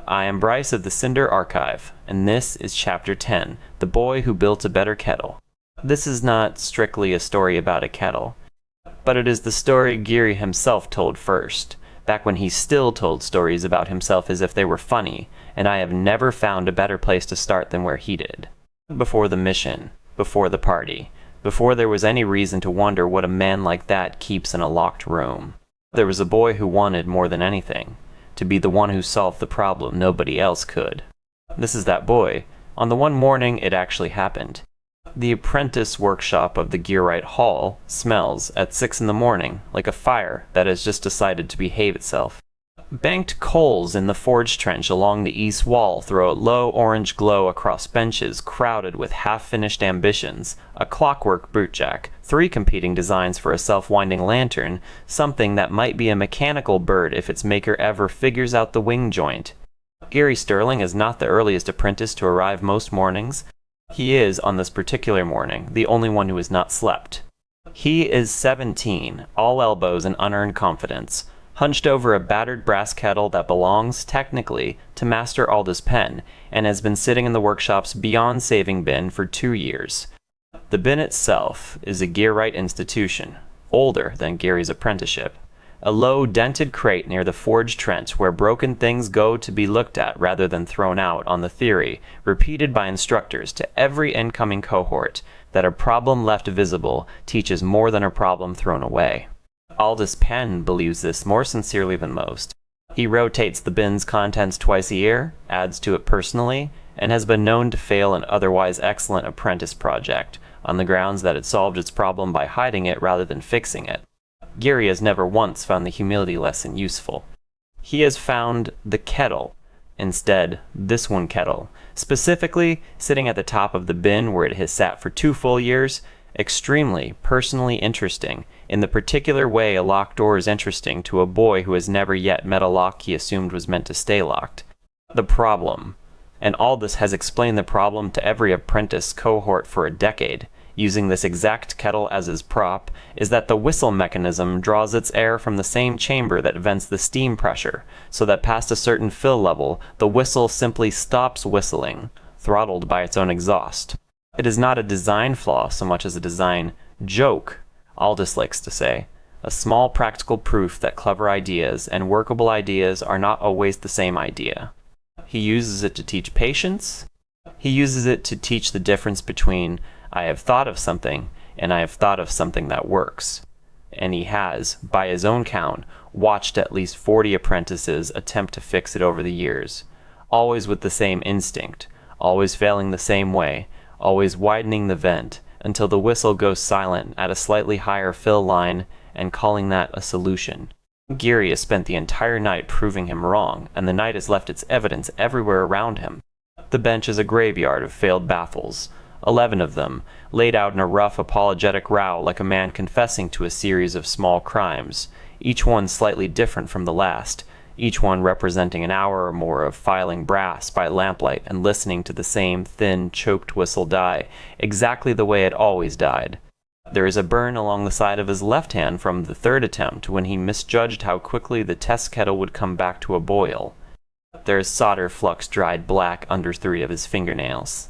I am Bryce of the Cinder Archive, and this is Chapter 10, The Boy Who Built a Better Kettle. This is not strictly a story about a kettle, but it is the story Geary himself told first, back when he still told stories about himself as if they were funny, and I have never found a better place to start than where he did. Before the mission, before the party, before there was any reason to wonder what a man like that keeps in a locked room. There was a boy who wanted more than anything to be the one who solved the problem nobody else could. This is that boy. On the one morning it actually happened. The apprentice workshop of the Gearwright Hall smells at 6 in the morning like a fire that has just decided to behave itself. Banked coals in the forge trench along the east wall throw a low orange glow across benches crowded with half-finished ambitions, a clockwork bootjack, 3 competing designs for a self-winding lantern, something that might be a mechanical bird if its maker ever figures out the wing joint. Geary Sterling is not the earliest apprentice to arrive most mornings. He is, on this particular morning, the only one who has not slept. He is 17, all elbows and unearned confidence, hunched over a battered brass kettle that belongs, technically, to Master Aldous Penh, and has been sitting in the workshop's beyond saving bin for 2 years. The bin itself is a Gearwright institution, older than Geary's apprenticeship. A low, dented crate near the forge trench where broken things go to be looked at rather than thrown out on the theory, repeated by instructors to every incoming cohort, that a problem left visible teaches more than a problem thrown away. Aldous Penh believes this more sincerely than most. He rotates the bin's contents twice a year, adds to it personally, and has been known to fail an otherwise excellent apprentice project, on the grounds that it solved its problem by hiding it rather than fixing it. Geary has never once found the humility lesson useful. He has found the kettle, instead this one kettle, specifically sitting at the top of the bin where it has sat for 2 full years, extremely personally interesting, in the particular way a locked door is interesting to a boy who has never yet met a lock he assumed was meant to stay locked. The problem, and Aldous has explained the problem to every apprentice cohort for a decade, using this exact kettle as his prop, is that the whistle mechanism draws its air from the same chamber that vents the steam pressure, so that past a certain fill level, the whistle simply stops whistling, throttled by its own exhaust. It is not a design flaw so much as a design joke, Aldous likes to say, a small practical proof that clever ideas and workable ideas are not always the same idea. He uses it to teach patience. He uses it to teach the difference between I have thought of something and I have thought of something that works. And he has, by his own count, watched at least 40 apprentices attempt to fix it over the years, always with the same instinct, always failing the same way, always widening the vent until the whistle goes silent at a slightly higher fill line and calling that a solution. Geary has spent the entire night proving him wrong, and the night has left its evidence everywhere around him. The bench is a graveyard of failed baffles, 11 of them, laid out in a rough apologetic row like a man confessing to a series of small crimes, each one slightly different from the last, each one representing an hour or more of filing brass by lamplight and listening to the same thin, choked whistle die, exactly the way it always died. There is a burn along the side of his left hand from the 3rd attempt when he misjudged how quickly the test kettle would come back to a boil. There is solder flux dried black under 3 of his fingernails.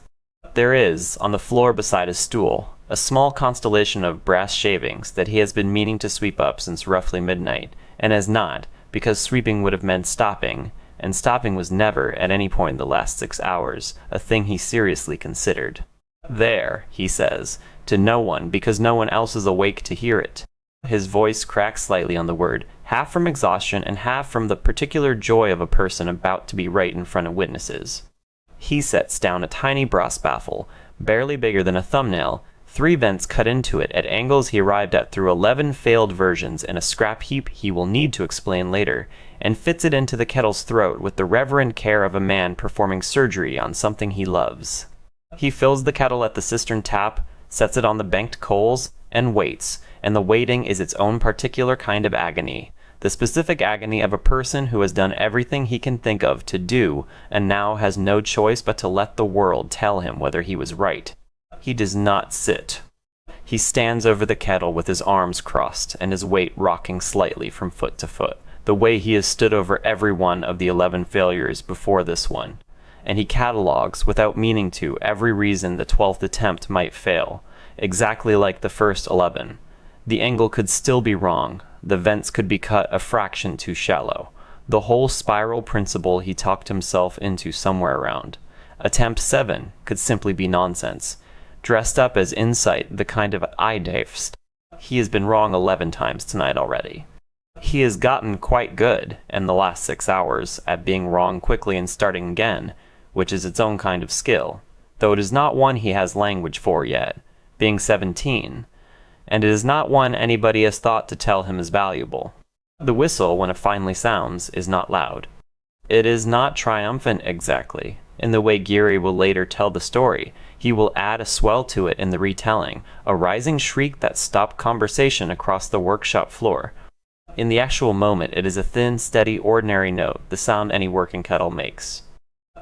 There is, on the floor beside his stool, a small constellation of brass shavings that he has been meaning to sweep up since roughly midnight, and has not, because sweeping would have meant stopping, and stopping was never, at any point in the last 6 hours, a thing he seriously considered. There, he says, to no one, because no one else is awake to hear it. His voice cracks slightly on the word, half from exhaustion and half from the particular joy of a person about to be right in front of witnesses. He sets down a tiny brass baffle, barely bigger than a thumbnail, 3 vents cut into it at angles he arrived at through 11 failed versions in a scrap heap he will need to explain later, and fits it into the kettle's throat with the reverent care of a man performing surgery on something he loves. He fills the kettle at the cistern tap, sets it on the banked coals, and waits, and the waiting is its own particular kind of agony, the specific agony of a person who has done everything he can think of to do, and now has no choice but to let the world tell him whether he was right. He does not sit. He stands over the kettle with his arms crossed and his weight rocking slightly from foot to foot, the way he has stood over every one of the 11 failures before this one, and he catalogues, without meaning to, every reason the 12th attempt might fail, exactly like the first 11. The angle could still be wrong, the vents could be cut a fraction too shallow. The whole spiral principle he talked himself into somewhere around. Attempt 7 could simply be nonsense, dressed up as insight, the kind of idea. He has been wrong 11 times tonight already. He has gotten quite good in the last 6 hours at being wrong quickly and starting again, which is its own kind of skill, though it is not one he has language for yet, being 17, and it is not one anybody has thought to tell him is valuable. The whistle, when it finally sounds, is not loud. It is not triumphant exactly. In the way Geary will later tell the story, he will add a swell to it in the retelling, a rising shriek that stopped conversation across the workshop floor. In the actual moment, it is a thin, steady, ordinary note, the sound any working kettle makes.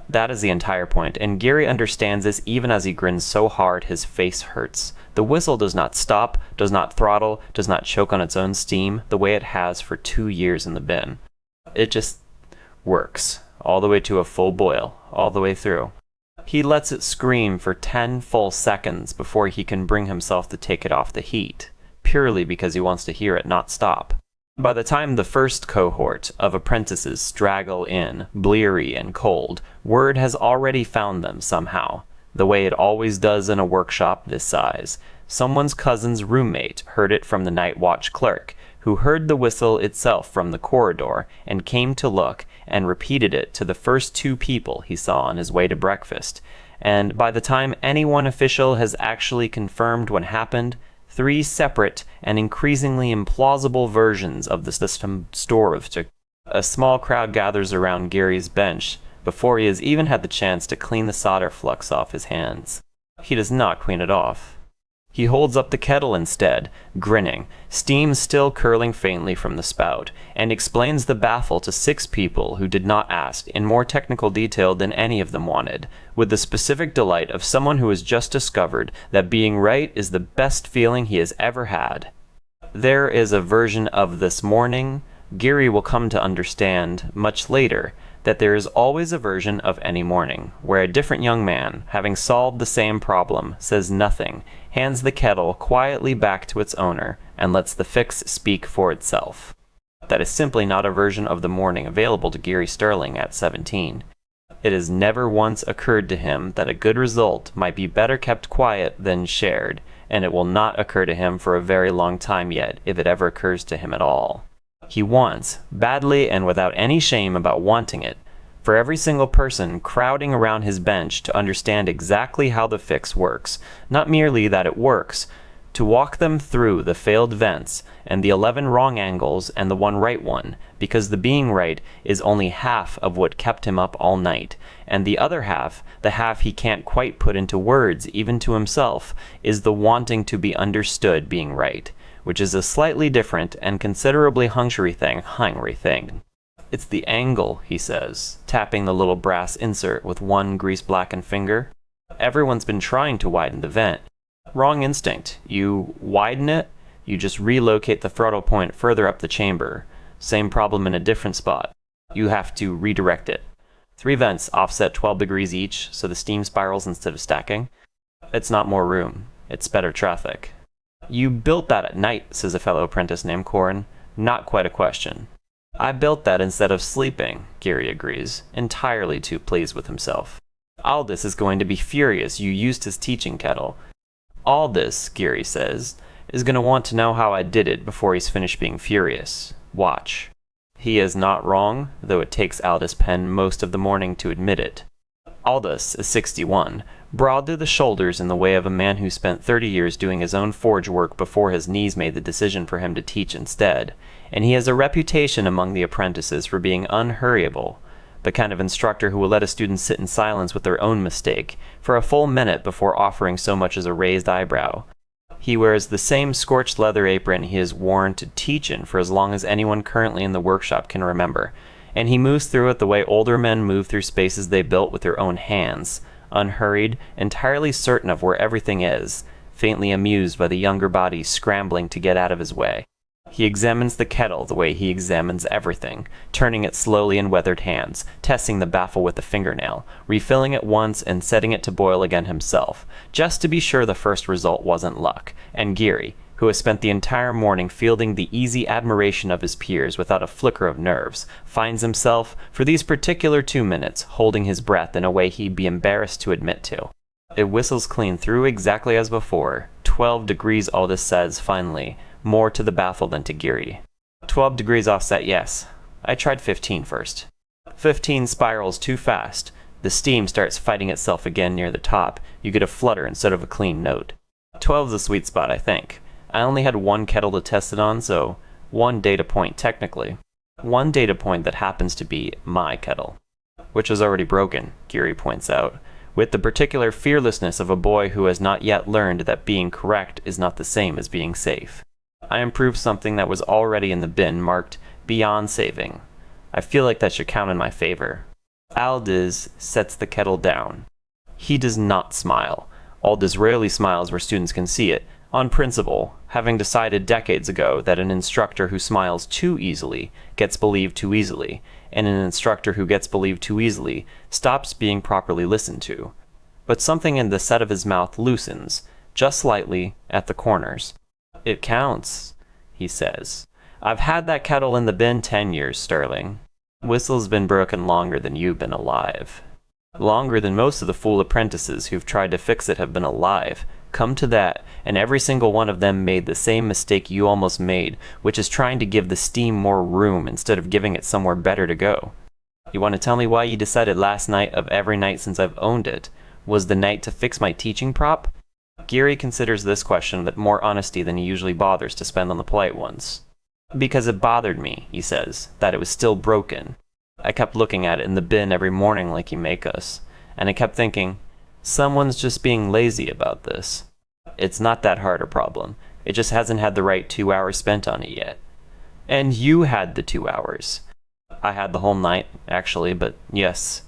That is the entire point, and Geary understands this even as he grins so hard his face hurts. The whistle does not stop, does not throttle, does not choke on its own steam, the way it has for 2 years in the bin. It just works, all the way to a full boil, all the way through. He lets it scream for 10 full seconds before he can bring himself to take it off the heat, purely because he wants to hear it not stop. By the time the first cohort of apprentices straggle in, bleary and cold, word has already found them somehow, the way it always does in a workshop this size. Someone's cousin's roommate heard it from the night watch clerk, who heard the whistle itself from the corridor and came to look and repeated it to the first 2 people he saw on his way to breakfast. And by the time any one official has actually confirmed what happened, 3 separate and increasingly implausible versions of the system storeved. A small crowd gathers around Geary's bench before he has even had the chance to clean the solder flux off his hands. He does not clean it off. He holds up the kettle instead, grinning, steam still curling faintly from the spout, and explains the baffle to 6 people who did not ask in more technical detail than any of them wanted, with the specific delight of someone who has just discovered that being right is the best feeling he has ever had. There is a version of this morning. Geary will come to understand much later that there is always a version of any morning, where a different young man, having solved the same problem, says nothing, hands the kettle quietly back to its owner, and lets the fix speak for itself. That is simply not a version of the morning available to Geary Sterling at 17. It has never once occurred to him that a good result might be better kept quiet than shared, and it will not occur to him for a very long time yet, if it ever occurs to him at all. He wants, badly and without any shame about wanting it, for every single person crowding around his bench to understand exactly how the fix works, not merely that it works, to walk them through the failed vents and the 11 wrong angles and the 1 right one, because the being right is only half of what kept him up all night, and the other half, the half he can't quite put into words even to himself, is the wanting to be understood being right, which is a slightly different and considerably hungry thing. It's the angle, he says, tapping the little brass insert with one grease-blackened finger. Everyone's been trying to widen the vent. Wrong instinct. You widen it, you just relocate the throttle point further up the chamber. Same problem in a different spot. You have to redirect it. 3 vents offset 12 degrees each, so the steam spirals instead of stacking. It's not more room. It's better traffic. You built that at night, says a fellow apprentice named Corin. Not quite a question. I built that instead of sleeping, Geary agrees, entirely too pleased with himself. Aldous is going to be furious you used his teaching kettle. Aldous, Geary says, is going to want to know how I did it before he's finished being furious. Watch. He is not wrong, though it takes Aldous Penh most of the morning to admit it. Aldous is 61, broad through the shoulders in the way of a man who spent 30 years doing his own forge work before his knees made the decision for him to teach instead, and he has a reputation among the apprentices for being unhurriable, the kind of instructor who will let a student sit in silence with their own mistake for a full minute before offering so much as a raised eyebrow. He wears the same scorched leather apron he has worn to teach in for as long as anyone currently in the workshop can remember, and he moves through it the way older men move through spaces they built with their own hands, unhurried, entirely certain of where everything is, faintly amused by the younger body scrambling to get out of his way. He examines the kettle the way he examines everything, turning it slowly in weathered hands, testing the baffle with a fingernail, refilling it once and setting it to boil again himself, just to be sure the first result wasn't luck. And Geary, who has spent the entire morning fielding the easy admiration of his peers without a flicker of nerves, finds himself, for these particular 2 minutes, holding his breath in a way he'd be embarrassed to admit to. It whistles clean through exactly as before. 12 degrees, Aldous says, finally, more to the baffle than to Geary. 12 degrees offset, yes. I tried 15 first. 15 spirals too fast. The steam starts fighting itself again near the top. You get a flutter instead of a clean note. 12's the sweet spot, I think. I only had one kettle to test it on, so one data point technically. One data point that happens to be my kettle. Which is already broken, Geary points out, with the particular fearlessness of a boy who has not yet learned that being correct is not the same as being safe. I improved something that was already in the bin marked beyond saving. I feel like that should count in my favor. Aldous sets the kettle down. He does not smile. Aldous rarely smiles where students can see it, on principle, having decided decades ago that an instructor who smiles too easily gets believed too easily, and an instructor who gets believed too easily stops being properly listened to. But something in the set of his mouth loosens, just slightly, at the corners. It counts, he says. I've had that kettle in the bin 10 years, Sterling. Whistle's been broken longer than you've been alive. Longer than most of the fool apprentices who've tried to fix it have been alive. Come to that, and every single one of them made the same mistake you almost made, which is trying to give the steam more room instead of giving it somewhere better to go. You want to tell me why you decided last night of every night since I've owned it was the night to fix my teaching prop? Geary considers this question with more honesty than he usually bothers to spend on the polite ones. Because it bothered me, he says, that it was still broken. I kept looking at it in the bin every morning like you make us, and I kept thinking, someone's just being lazy about this. It's not that hard a problem. It just hasn't had the right 2 hours spent on it yet. And you had the 2 hours. I had the whole night, actually, but yes.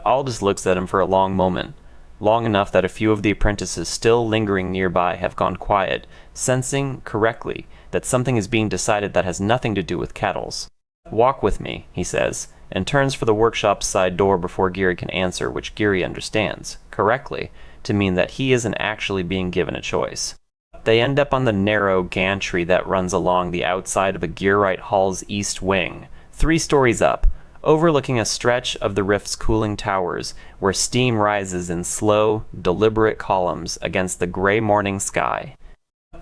Aldous looks at him for a long moment. Long enough that a few of the apprentices still lingering nearby have gone quiet, sensing, correctly, that something is being decided that has nothing to do with kettles. Walk with me, he says, and turns for the workshop's side door before Geary can answer, which Geary understands, correctly, to mean that he isn't actually being given a choice. They end up on the narrow gantry that runs along the outside of a Gearwright Hall's east wing, 3 stories up, overlooking a stretch of the rift's cooling towers where steam rises in slow, deliberate columns against the gray morning sky.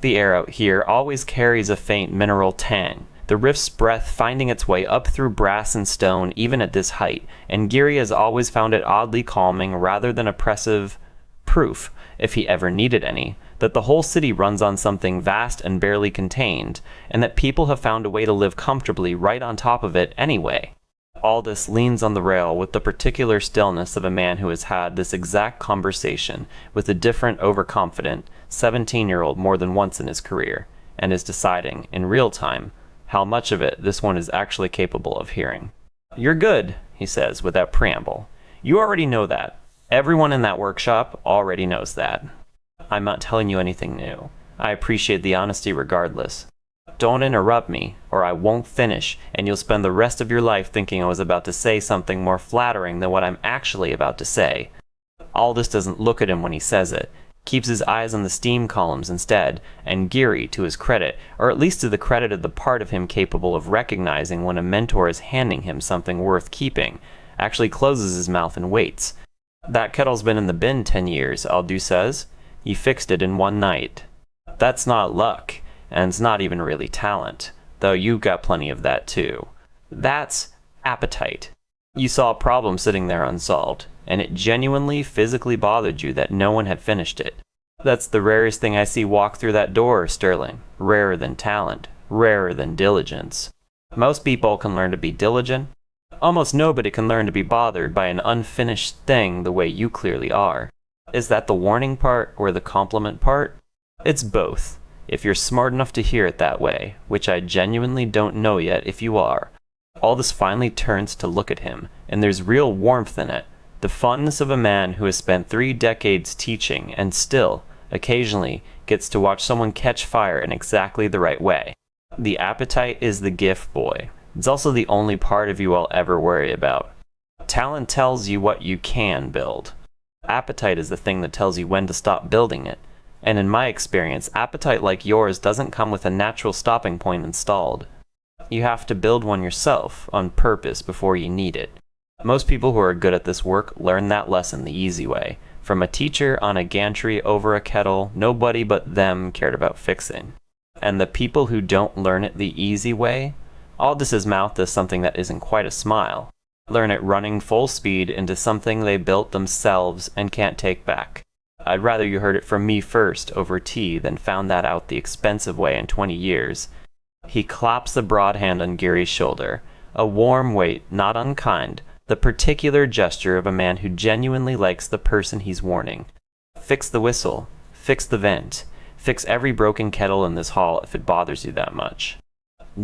The air out here always carries a faint mineral tang, the rift's breath finding its way up through brass and stone even at this height, and Geary has always found it oddly calming rather than oppressive proof, if he ever needed any, that the whole city runs on something vast and barely contained, and that people have found a way to live comfortably right on top of it anyway. Aldous leans on the rail with the particular stillness of a man who has had this exact conversation with a different, overconfident 17-year-old more than once in his career, and is deciding, in real time, how much of it this one is actually capable of hearing. You're good, he says without preamble. You already know that. Everyone in that workshop already knows that. I'm not telling you anything new. I appreciate the honesty regardless. Don't interrupt me, or I won't finish, and you'll spend the rest of your life thinking I was about to say something more flattering than what I'm actually about to say. Aldous doesn't look at him when he says it, keeps his eyes on the steam columns instead, and Geary, to his credit, or at least to the credit of the part of him capable of recognizing when a mentor is handing him something worth keeping, actually closes his mouth and waits. That kettle's been in the bin 10 years, Aldous says. You fixed it in one night. That's not luck, and it's not even really talent, though you've got plenty of that too. That's appetite. You saw a problem sitting there unsolved, and it genuinely, physically bothered you that no one had finished it. That's the rarest thing I see walk through that door, Sterling. Rarer than talent, rarer than diligence. Most people can learn to be diligent. Almost nobody can learn to be bothered by an unfinished thing the way you clearly are. Is that the warning part or the compliment part? It's both, if you're smart enough to hear it that way, which I genuinely don't know yet if you are. Aldous finally turns to look at him, and there's real warmth in it, the fondness of a man who has spent 3 decades teaching and still, occasionally, gets to watch someone catch fire in exactly the right way. The appetite is the gift, boy. It's also the only part of you I'll ever worry about. Talent tells you what you can build. Appetite is the thing that tells you when to stop building it. And in my experience, appetite like yours doesn't come with a natural stopping point installed. You have to build one yourself, on purpose, before you need it. Most people who are good at this work learn that lesson the easy way. From a teacher on a gantry over a kettle, nobody but them cared about fixing. And the people who don't learn it the easy way, Aldous' mouth does something that isn't quite a smile. Learn it running full speed into something they built themselves and can't take back. I'd rather you heard it from me first over tea than found that out the expensive way in 20 years. He claps the broad hand on Geary's shoulder, a warm weight, not unkind, the particular gesture of a man who genuinely likes the person he's warning. Fix the whistle, fix the vent, fix every broken kettle in this hall if it bothers you that much.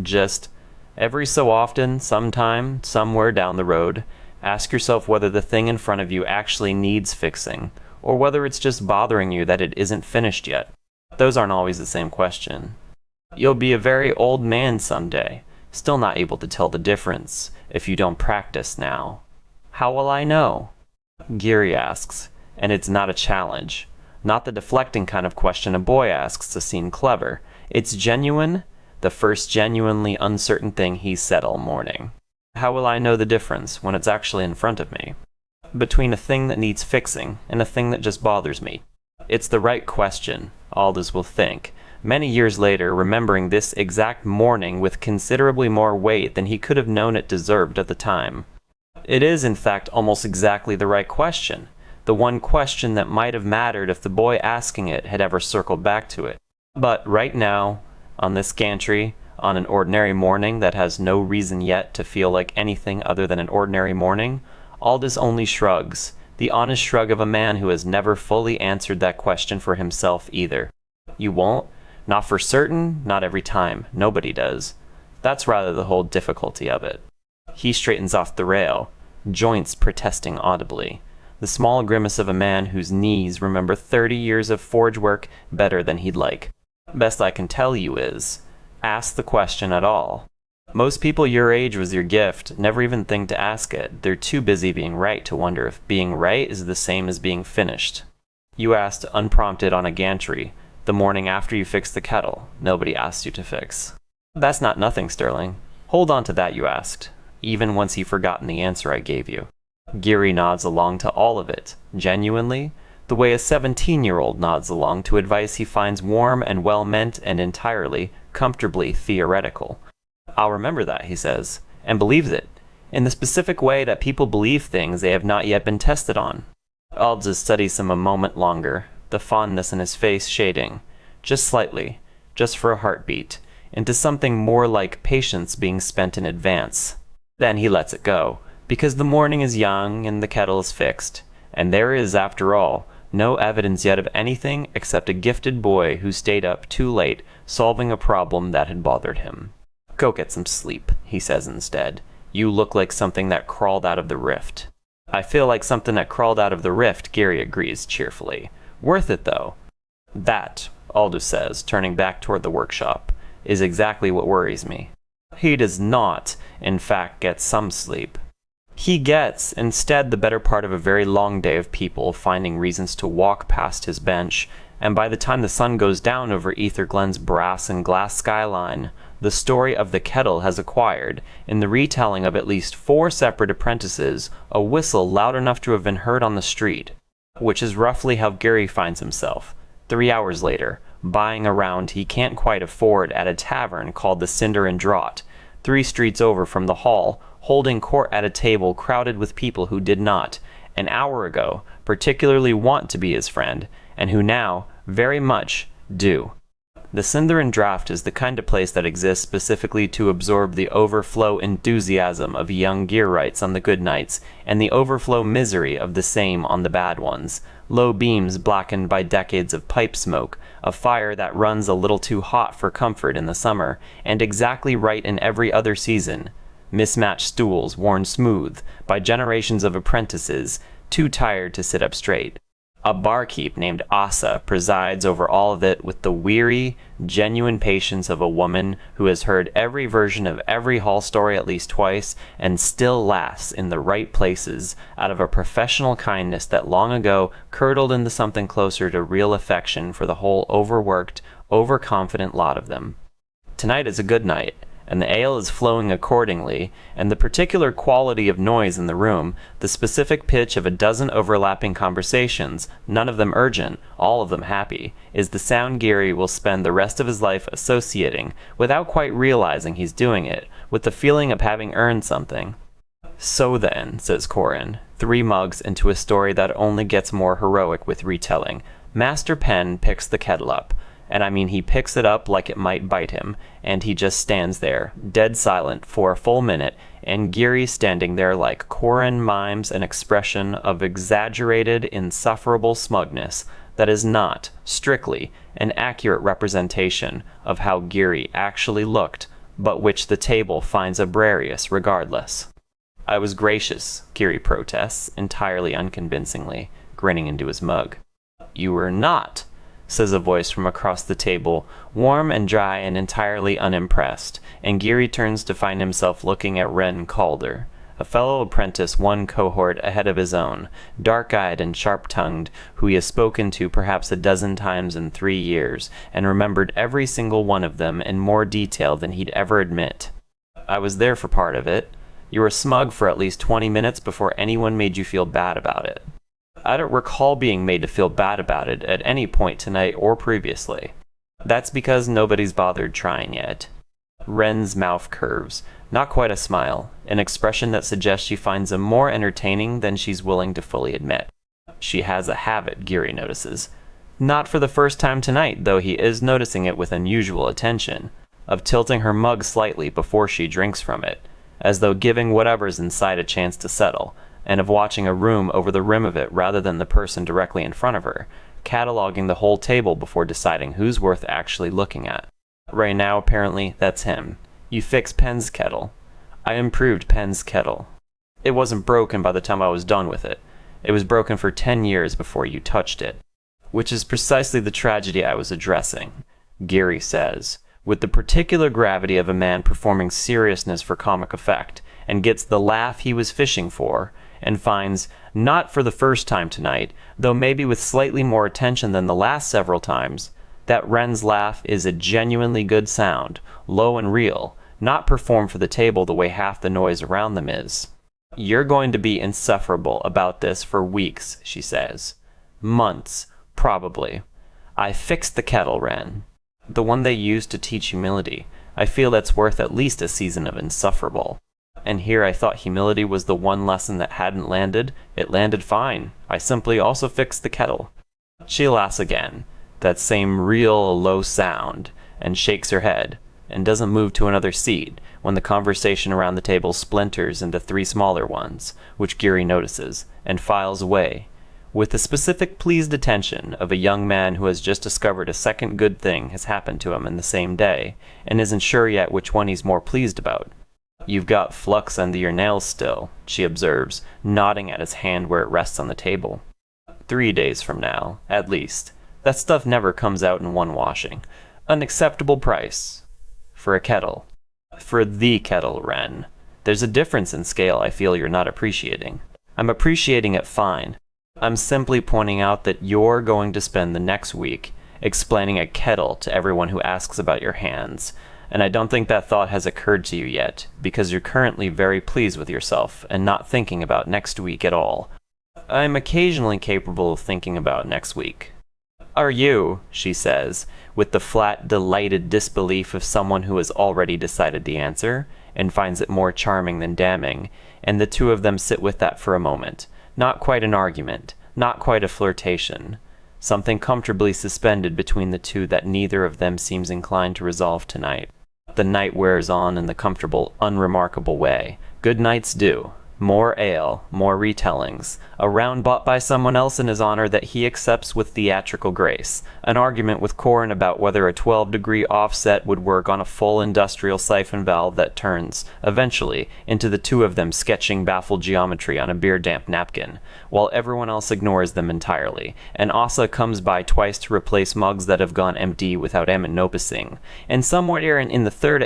Just every so often, sometime, somewhere down the road, ask yourself whether the thing in front of you actually needs fixing, or whether it's just bothering you that it isn't finished yet. Those aren't always the same question. You'll be a very old man someday, still not able to tell the difference, if you don't practice now. How will I know? Geary asks, and it's not a challenge. Not the deflecting kind of question a boy asks to seem clever. It's genuine, the first genuinely uncertain thing he said all morning. How will I know the difference when it's actually in front of me? Between a thing that needs fixing and a thing that just bothers me. It's the right question, Aldous will think, many years later remembering this exact morning with considerably more weight than he could have known it deserved at the time. It is, in fact, almost exactly the right question, the one question that might have mattered if the boy asking it had ever circled back to it. But right now, on this gantry, on an ordinary morning that has no reason yet to feel like anything other than an ordinary morning, Aldous only shrugs, the honest shrug of a man who has never fully answered that question for himself either. You won't? Not for certain, not every time. Nobody does. That's rather the whole difficulty of it. He straightens off the rail, joints protesting audibly. The small grimace of a man whose knees remember 30 years of forge work better than he'd like. Best I can tell you is, ask the question at all. Most people your age was your gift never even think to ask it. They're too busy being right to wonder if being right is the same as being finished. You asked unprompted on a gantry, the morning after you fixed the kettle. Nobody asked you to fix. That's not nothing, Sterling. Hold on to that, you asked, even once you've forgotten the answer I gave you. Geary nods along to all of it, genuinely, the way a 17-year-old nods along to advice he finds warm and well-meant and entirely, comfortably theoretical. I'll remember that, he says, and believes it, in the specific way that people believe things they have not yet been tested on. Aldous studies him a moment longer, the fondness in his face shading, just slightly, just for a heartbeat, into something more like patience being spent in advance. Then he lets it go, because the morning is young and the kettle is fixed, and there is, after all, no evidence yet of anything except a gifted boy who stayed up too late solving a problem that had bothered him. Go get some sleep, he says instead. You look like something that crawled out of the rift. I feel like something that crawled out of the rift, Geary agrees cheerfully. Worth it, though. That, Aldous says, turning back toward the workshop, is exactly what worries me. He does not, in fact, get some sleep. He gets, instead, the better part of a very long day of people finding reasons to walk past his bench, and by the time the sun goes down over Ether Glen's brass and glass skyline, the story of the kettle has acquired, in the retelling of at least 4 separate apprentices, a whistle loud enough to have been heard on the street, which is roughly how Geary finds himself, 3 hours later, buying a round he can't quite afford at a tavern called the Cinder and Draught, 3 streets over from the hall, holding court at a table crowded with people who did not, an hour ago, particularly want to be his friend, and who now, very much, do. The Cinder and Draught is the kind of place that exists specifically to absorb the overflow enthusiasm of young Gearwrights on the good nights, and the overflow misery of the same on the bad ones. Low beams blackened by decades of pipe smoke, a fire that runs a little too hot for comfort in the summer, and exactly right in every other season. Mismatched stools worn smooth by generations of apprentices, too tired to sit up straight. A barkeep named Asa presides over all of it with the weary, genuine patience of a woman who has heard every version of every hall story at least twice and still laughs in the right places out of a professional kindness that long ago curdled into something closer to real affection for the whole overworked, overconfident lot of them. Tonight is a good night, and the ale is flowing accordingly, and the particular quality of noise in the room, the specific pitch of a dozen overlapping conversations, none of them urgent, all of them happy, is the sound Geary will spend the rest of his life associating, without quite realizing he's doing it, with the feeling of having earned something. So then, says Corin, 3 mugs into a story that only gets more heroic with retelling, Master Penh picks the kettle up. And I mean he picks it up like it might bite him, and he just stands there, dead silent, for a full minute, and Geary standing there like Corin mimes an expression of exaggerated, insufferable smugness that is not, strictly, an accurate representation of how Geary actually looked, but which the table finds uproarious regardless. "I was gracious," Geary protests, entirely unconvincingly, grinning into his mug. "You were not," says a voice from across the table, warm and dry and entirely unimpressed, and Geary turns to find himself looking at Wren Calder, a fellow apprentice 1 cohort ahead of his own, dark-eyed and sharp-tongued, who he has spoken to perhaps a dozen times in 3 years, and remembered every single one of them in more detail than he'd ever admit. "I was there for part of it. You were smug for at least 20 minutes before anyone made you feel bad about it." "I don't recall being made to feel bad about it at any point tonight or previously." "That's because nobody's bothered trying yet." Wren's mouth curves, not quite a smile, an expression that suggests she finds him more entertaining than she's willing to fully admit. She has a habit, Geary notices. Not for the first time tonight, though he is noticing it with unusual attention, of tilting her mug slightly before she drinks from it, as though giving whatever's inside a chance to settle, and of watching a room over the rim of it rather than the person directly in front of her, cataloging the whole table before deciding who's worth actually looking at. Right now, apparently, that's him. "You fixed Penn's kettle." "I improved Penn's kettle. It wasn't broken by the time I was done with it. It was broken for 10 years before you touched it." "Which is precisely the tragedy I was addressing," Geary says, with the particular gravity of a man performing seriousness for comic effect, and gets the laugh he was fishing for, and finds, not for the first time tonight, though maybe with slightly more attention than the last several times, that Wren's laugh is a genuinely good sound, low and real, not performed for the table the way half the noise around them is. "You're going to be insufferable about this for weeks," she says. "Months, probably. I fixed the kettle, Wren. The one they used to teach humility. I feel that's worth at least a season of insufferable. And here I thought humility was the one lesson that hadn't landed. It landed fine. I simply also fixed the kettle." She laughs again, that same real low sound, and shakes her head, and doesn't move to another seat when the conversation around the table splinters into 3 smaller ones, which Geary notices, and files away, with the specific pleased attention of a young man who has just discovered a second good thing has happened to him in the same day, and isn't sure yet which one he's more pleased about. "You've got flux under your nails still," she observes, nodding at his hand where it rests on the table. 3 days from now, at least. That stuff never comes out in one washing. An acceptable price. For a kettle. For the kettle, Wren. There's a difference in scale I feel you're not appreciating. I'm appreciating it fine. I'm simply pointing out that you're going to spend the next week explaining a kettle to everyone who asks about your hands, and I don't think that thought has occurred to you yet, because you're currently very pleased with yourself and not thinking about next week at all. I'm occasionally capable of thinking about next week. "Are you?" she says, with the flat, delighted disbelief of someone who has already decided the answer, and finds it more charming than damning, and the two of them sit with that for a moment. Not quite an argument, not quite a flirtation. Something comfortably suspended between the two that neither of them seems inclined to resolve tonight. The night wears on in the comfortable, unremarkable way good nights do, More ale, more retellings, a round bought by someone else in his honor that he accepts with theatrical grace, an argument with Corin about whether a 12-degree offset would work on a full industrial siphon valve that turns, eventually, into the two of them sketching baffled geometry on a beer-damp napkin, while everyone else ignores them entirely, and Asa comes by twice to replace mugs that have gone empty without em noticing, and somewhere in the third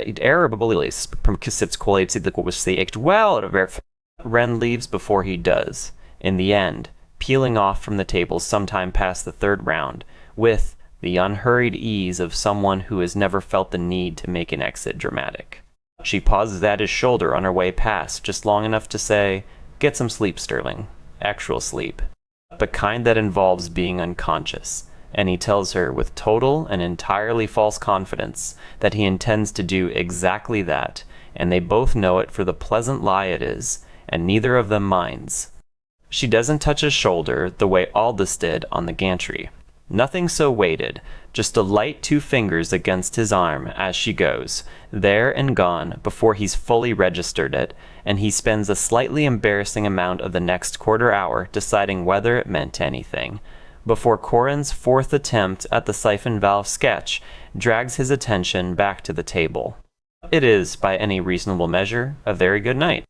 Ren leaves before he does, in the end, peeling off from the table sometime past the third round, with the unhurried ease of someone who has never felt the need to make an exit dramatic. She pauses at his shoulder on her way past, just long enough to say, "Get some sleep, Sterling. Actual sleep. The kind that involves being unconscious." And he tells her with total and entirely false confidence that he intends to do exactly that, and they both know it for the pleasant lie it is, and neither of them minds. She doesn't touch his shoulder the way Aldous did on the gantry. Nothing so weighted, just a light 2 fingers against his arm as she goes, there and gone before he's fully registered it, and he spends a slightly embarrassing amount of the next quarter hour deciding whether it meant anything, before Corin's 4th attempt at the siphon valve sketch drags his attention back to the table. It is, by any reasonable measure, a very good night.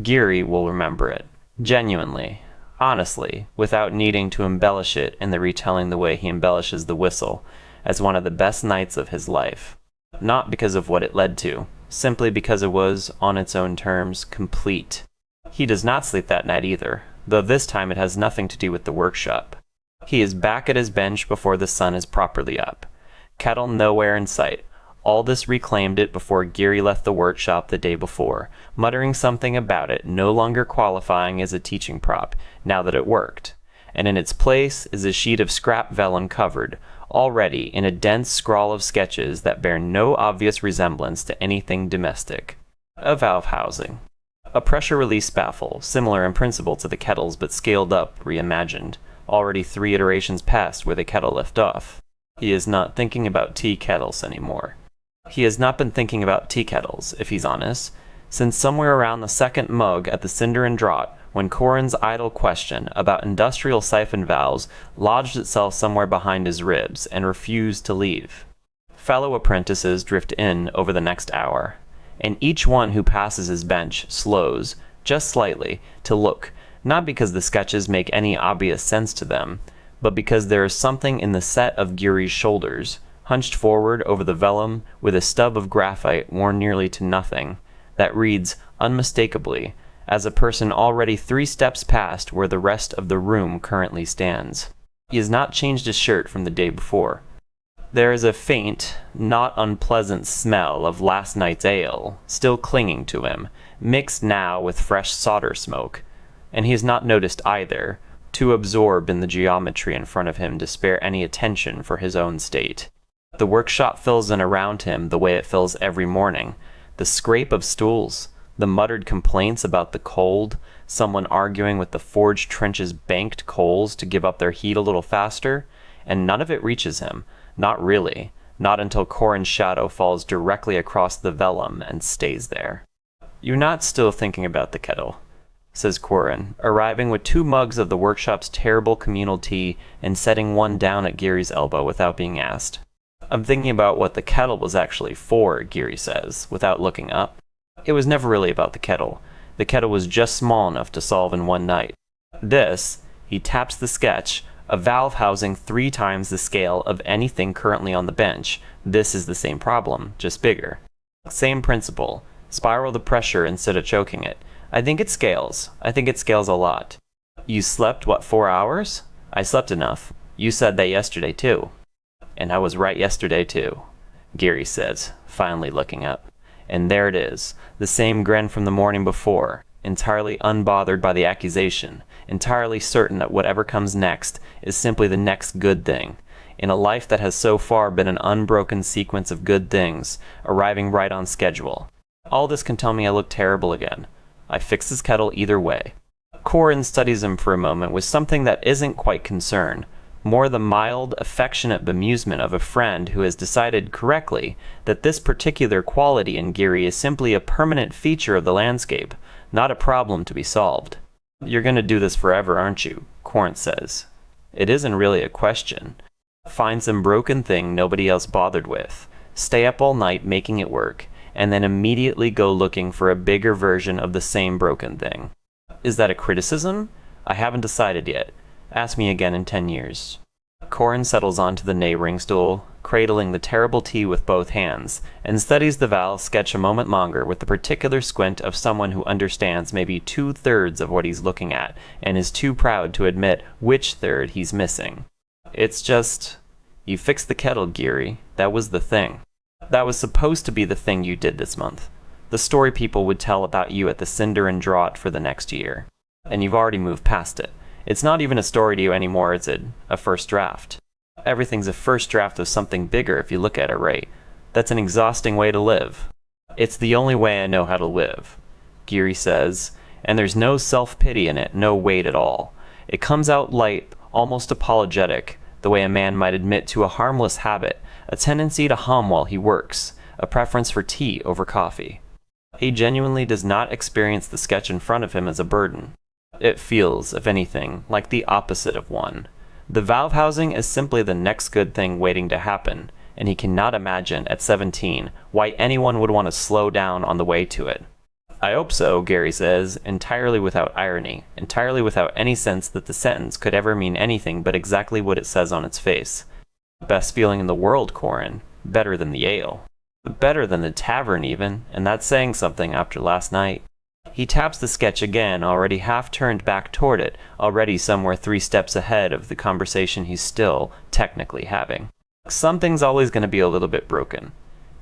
Geary will remember it, genuinely, honestly, without needing to embellish it in the retelling the way he embellishes the whistle, as one of the best nights of his life. Not because of what it led to, simply because it was, on its own terms, complete. He does not sleep that night either, though this time it has nothing to do with the workshop. He is back at his bench before the sun is properly up. Kettle nowhere in sight. Aldous reclaimed it before Geary left the workshop the day before, muttering something about it no longer qualifying as a teaching prop, now that it worked. And in its place is a sheet of scrap vellum covered, already in a dense scrawl of sketches that bear no obvious resemblance to anything domestic. A valve housing. A pressure release baffle, similar in principle to the Kettle's but scaled up, reimagined, already 3 iterations past where the Kettle left off. He is not thinking about tea kettles anymore. He has not been thinking about tea kettles, if he's honest, since somewhere around the 2nd mug at the Cinder and Draught, when Corin's idle question about industrial siphon valves lodged itself somewhere behind his ribs and refused to leave. Fellow apprentices drift in over the next hour, and each one who passes his bench slows, just slightly, to look, not because the sketches make any obvious sense to them, but because there is something in the set of Geary's shoulders, hunched forward over the vellum with a stub of graphite worn nearly to nothing, that reads unmistakably as a person already 3 steps past where the rest of the room currently stands. He has not changed his shirt from the day before. There is a faint, not unpleasant smell of last night's ale still clinging to him, mixed now with fresh solder smoke, and he has not noticed either, too absorbed in the geometry in front of him to spare any attention for his own state. The workshop fills in around him the way it fills every morning. The scrape of stools, the muttered complaints about the cold, someone arguing with the forged trench's banked coals to give up their heat a little faster, and none of it reaches him, not really, not until Corin's shadow falls directly across the vellum and stays there. "You're not still thinking about the Kettle," says Corin, arriving with 2 mugs of the workshop's terrible communal tea and setting one down at Geary's elbow without being asked. "I'm thinking about what the Kettle was actually for," Geary says, without looking up. "It was never really about the Kettle. The Kettle was just small enough to solve in one night. This," he taps the sketch, "a valve housing 3 times the scale of anything currently on the bench. This is the same problem, just bigger. Same principle. Spiral the pressure instead of choking it. I think it scales. I think it scales a lot." "You slept, 4 hours?" "I slept enough. You said that yesterday, too." "And I was right yesterday, too," Geary says, finally looking up. And there it is, the same grin from the morning before, entirely unbothered by the accusation, entirely certain that whatever comes next is simply the next good thing, in a life that has so far been an unbroken sequence of good things, arriving right on schedule. All this can tell me I look terrible again. I fix his Kettle either way. Corin studies him for a moment with something that isn't quite concern, more the mild, affectionate bemusement of a friend who has decided correctly that this particular quality in Geary is simply a permanent feature of the landscape, not a problem to be solved. "You're going to do this forever, aren't you?" Corinth says. It isn't really a question. Find some broken thing nobody else bothered with, stay up all night making it work, and then immediately go looking for a bigger version of the same broken thing. Is that a criticism? I haven't decided yet. Ask me again in 10 years. Corin settles onto the neighboring stool, cradling the terrible tea with both hands, and studies the valve sketch a moment longer with the particular squint of someone who understands maybe 2/3 of what he's looking at, and is too proud to admit which third he's missing. It's just, you fixed the kettle, Geary. That was the thing. That was supposed to be the thing you did this month. The story people would tell about you at the cinder and draught for the next year. And you've already moved past it. It's not even a story to you anymore, is it? A first draft. Everything's a first draft of something bigger if you look at it right. That's an exhausting way to live. It's the only way I know how to live, Geary says, and there's no self-pity in it, no weight at all. It comes out light, almost apologetic, the way a man might admit to a harmless habit, a tendency to hum while he works, a preference for tea over coffee. He genuinely does not experience the sketch in front of him as a burden. It feels, if anything, like the opposite of one. The valve housing is simply the next good thing waiting to happen, and he cannot imagine, at 17, why anyone would want to slow down on the way to it. I hope so, Geary says, entirely without irony, entirely without any sense that the sentence could ever mean anything but exactly what it says on its face. Best feeling in the world, Corin. Better than the ale. Better than the tavern, even, and that's saying something after last night. He taps the sketch again, already half turned back toward it, already somewhere 3 steps ahead of the conversation he's still, technically, having. Something's always going to be a little bit broken.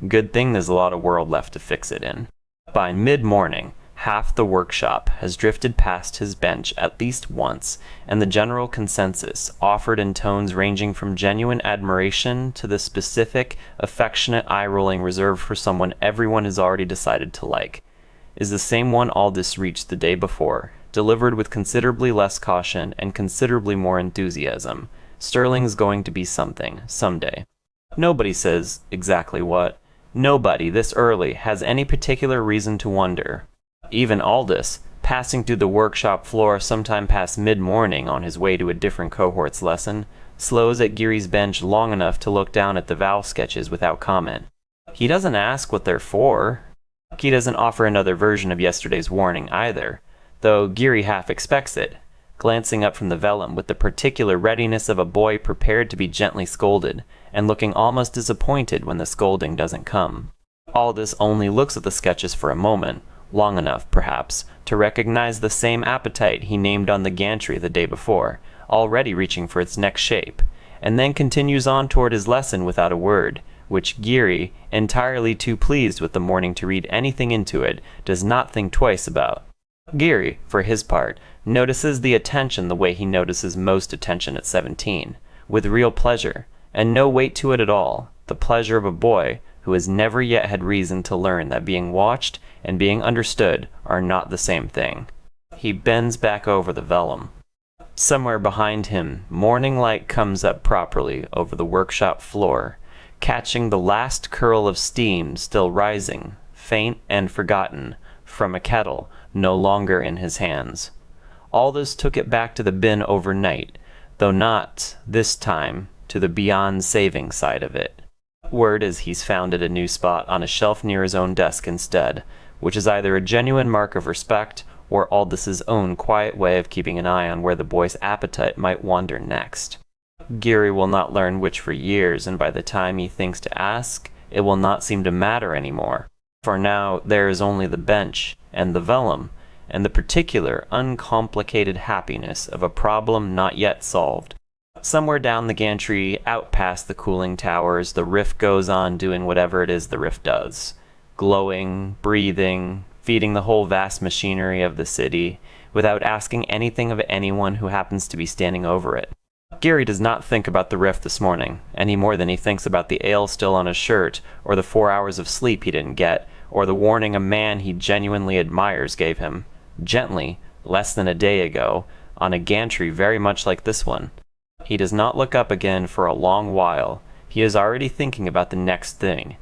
Good thing there's a lot of world left to fix it in. By mid-morning, half the workshop has drifted past his bench at least once, and the general consensus, offered in tones ranging from genuine admiration to the specific, affectionate eye-rolling reserved for someone everyone has already decided to like, is the same one Aldous reached the day before, delivered with considerably less caution and considerably more enthusiasm. Sterling's going to be something, someday. Nobody says exactly what. Nobody, this early, has any particular reason to wonder. Even Aldous, passing through the workshop floor sometime past mid-morning on his way to a different cohort's lesson, slows at Geary's bench long enough to look down at the valve sketches without comment. He doesn't ask what they're for. He doesn't offer another version of yesterday's warning either, though Geary half expects it, glancing up from the vellum with the particular readiness of a boy prepared to be gently scolded, and looking almost disappointed when the scolding doesn't come. Aldous only looks at the sketches for a moment, long enough, perhaps, to recognize the same appetite he named on the gantry the day before, already reaching for its next shape, and then continues on toward his lesson without a word, which Geary, entirely too pleased with the morning to read anything into it, does not think twice about. Geary, for his part, notices the attention the way he notices most attention at 17, with real pleasure, and no weight to it at all, the pleasure of a boy who has never yet had reason to learn that being watched and being understood are not the same thing. He bends back over the vellum. Somewhere behind him, morning light comes up properly over the workshop floor, catching the last curl of steam still rising, faint and forgotten, from a kettle no longer in his hands. Aldous took it back to the bin overnight, though not, this time, to the beyond saving side of it. Word is he's found it a new spot on a shelf near his own desk instead, which is either a genuine mark of respect or Aldous's own quiet way of keeping an eye on where the boy's appetite might wander next. Geary will not learn which for years, and by the time he thinks to ask, it will not seem to matter anymore. For now, there is only the bench, and the vellum, and the particular, uncomplicated happiness of a problem not yet solved. Somewhere down the gantry, out past the cooling towers, the riff goes on doing whatever it is the riff does. Glowing, breathing, feeding the whole vast machinery of the city, without asking anything of anyone who happens to be standing over it. Geary does not think about the riff this morning, any more than he thinks about the ale still on his shirt, or the 4 hours of sleep he didn't get, or the warning a man he genuinely admires gave him, gently, less than a day ago, on a gantry very much like this one. He does not look up again for a long while. He is already thinking about the next thing,